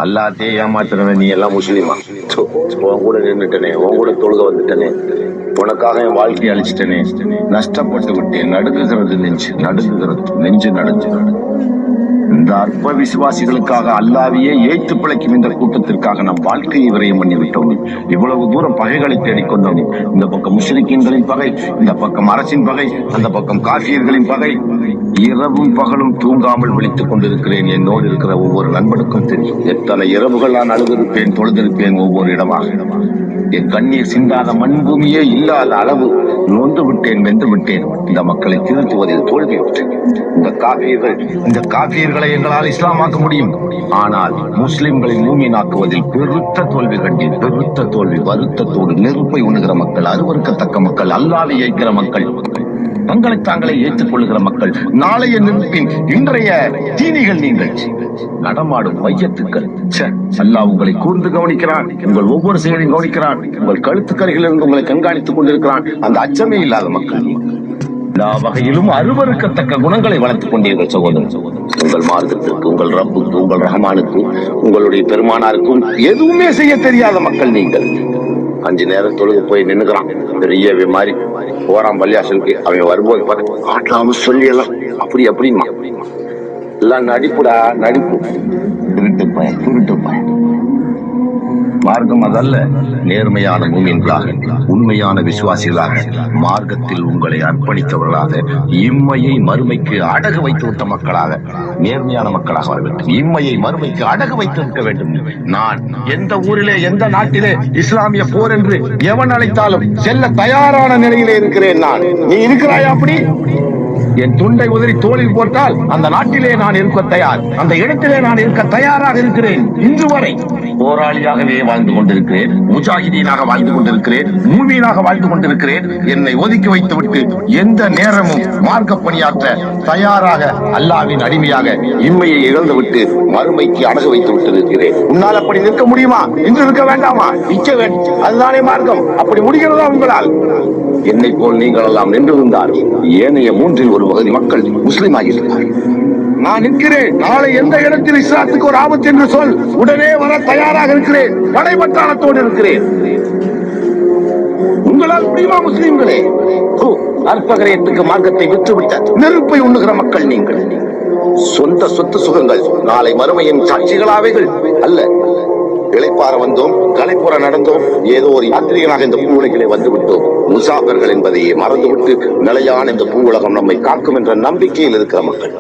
எல்லாத்தையும் ஏமாத்துறவன் நீ எல்லாம் முஸ்லீமா? உன் கூட நின்றுட்டனே, உன் கூட தொழுக வந்துட்டனே, உனக்காக என் வாழ்க்கையை அழிச்சிட்டனே, நஷ்டப்பட்டு விட்டேன், நடுங்குகிறது நெஞ்சு நடுஞ்சு. இந்த அற்ப விசுவாசிகளுக்காக அல்லாவையே ஏய்த்து பிழைக்கும் இந்த கூட்டத்திற்காக நம் வாழ்க்கையை விரயம் பண்ணிவிட்டோம். இவ்வளவு தூரம் பகைகளை தேடிக்கொண்டோம். இந்த பக்கம் முஷ்ரிக்கீன்களின் பகை, இந்த பக்கம் அரசின் பகை, அந்த பக்கம் காஃபியர்களின் பகை. இரவும் பகலும் தூங்காமல் விழித்துக் கொண்டிருக்கிறேன். என்னோடு இருக்கிற ஒவ்வொரு நண்பனுக்கும் தெரியும் எத்தனை இரவுகள் நான் அழுதிருப்பேன், தொழுதிருப்பேன். ஒவ்வொரு இடமாக என் கண்ணீர் சிந்தாத மண் பூமியே இல்லாத அளவு நொந்து விட்டேன், வென்று விட்டேன். இந்த மக்களை திருத்துவதில் தோல்வி விட்டேன். இந்த காபியர்களை எங்களால் இஸ்லாமாக்க முடியும், ஆனால் முஸ்லிம்களின் மூமினாக்குவதில் பெருத்த தோல்வி கண்டேன். பெருத்த தோல்வி. வருத்தத்தோடு நெருப்பை உண்ணுகிற மக்கள், அருவருக்கத்தக்க மக்கள், அல்லாவை ஏற்கிற மக்கள், தங்களை தாங்களே ஏற்றுக் கொள்ளுகிற மக்கள், நாளைய நெருப்பின் இன்றைய தீனிகள். நீங்கள் நடமாடும் மையத்துக்கள். அல்லாஹ் உங்களை கூர்ந்து கவனிக்கிறான், உங்கள் ஒவ்வொரு செயலையும் கவனிக்கிறான், உங்கள் கழுத்துக்கரைகளிலிருந்து உங்களை கண்காணித்துக் கொண்டிருக்கிறான். அந்த அச்சமே இல்லாத மக்கள். எல்லா வகையிலும் அருவருக்கத்தக்க குணங்களை வளர்த்துக் கொண்டீர்கள் சகோதரன். உங்கள் மார்க்கத்திற்கு, உங்கள் ரப்புக்கு, உங்கள் ரஹ்மானுக்கு, உங்களுடைய பெருமானாருக்கும் எதுவுமே செய்ய தெரியாத மக்கள் நீங்கள். 5 நேரம் தொழுது போய் நின்னுக்கிறான், பெரிய மாதிரி போறான் பள்ளியாசலுக்கு. அவன் வரும்போது காட்டலாம சொல்லி எல்லாம் அப்படிமா எல்லாம் நடிப்புடா, நடிப்பு. திருட்டு பயன். மார்க்கம் அதல்ல. நேர்மையான மூமின்களாக, உண்மையான விசுவாசிகளாக, மார்க்கத்தில் உங்களை அர்ப்பணித்தவர்களாக, இம்மையை மறுமைக்கு அடகு வைத்து விட்ட மக்களாக, நேர்மையான மக்களாக வர வேண்டும். இம்மையை மறுமைக்கு அடகு வைத்திருக்க வேண்டும். நான் எந்த ஊரிலே, எந்த நாட்டிலே இஸ்லாமிய போர் என்று எவன் அழைத்தாலும் செல்ல தயாரான நிலையிலே இருக்கிறேன். நான் நீ இருக்கிறாயா? அப்படி என் துண்டை உதறி தோளில் போட்டால் அந்த நாட்டிலே நான் இருக்க தயார், அந்த இடத்திலே நான் இருக்க தயாராக இருக்கிறேன். இன்று வரை போராளியாகவே வாழ்ந்து கொண்டிருக்கிறேன், முஜாஹிதீனாக வாழ்ந்து கொண்டிருக்கிறேன், மூமீனாக வாழ்ந்து கொண்டிருக்கிறேன். என்னை ஒதுக்கி வைத்துவிட்டு எந்த நேரமும் மார்க்க பணியாற்ற தயாராக, அல்லாவின் அடிமையாக இம்மையை இழந்துவிட்டு மறுமைக்கு அடகு வைத்து விட்டு இருக்கிறேன். உன்னால் அப்படி நிற்க முடியுமா? இன்று இருக்க வேண்டாமா? நிற்க வேண்டும். அதுதானே மார்க்கம். அப்படி முடிகிறதா உங்களால்? என்னை போல் நீங்கள் எல்லாம் நின்றிருந்தால் ஏனைய 3 ஒரு பகுதி மக்கள் முஸ்லிம் ஆகியிருந்தார்கள். நான் நிற்கிறேன். நாளை எந்த இடத்தில் இஸ்லாத்துக்கு ஒரு ஆபத்து என்று சொல், உடனே வர தயாராக இருக்கிறேன். படைபட்டாளத்தோடு இருக்கிறேன். உங்களால் முடியுமா முஸ்லிம்களே? அற்பகரத்துக்கு மார்க்கத்தை விற்றுவிட்ட நெருப்பை உண்ணுகிற மக்கள் நீங்கள். சொந்த சொத்து சுகங்கள் நாளை மறுமையின் சாட்சிகளாவைகள் அல்ல. இளைப்பாற வந்தோம், கலைப்புற நடந்தோம், ஏதோ ஒரு யாத்திரிகனாக இந்த பூவுலகிலே வந்து விட்டோம். முசாஃபிர்கள் என்பதையே மறந்துவிட்டு நிலையான இந்த பூவுலகம் நம்மை காக்கும் என்ற நம்பிக்கையில் இருக்கிற மக்கள்.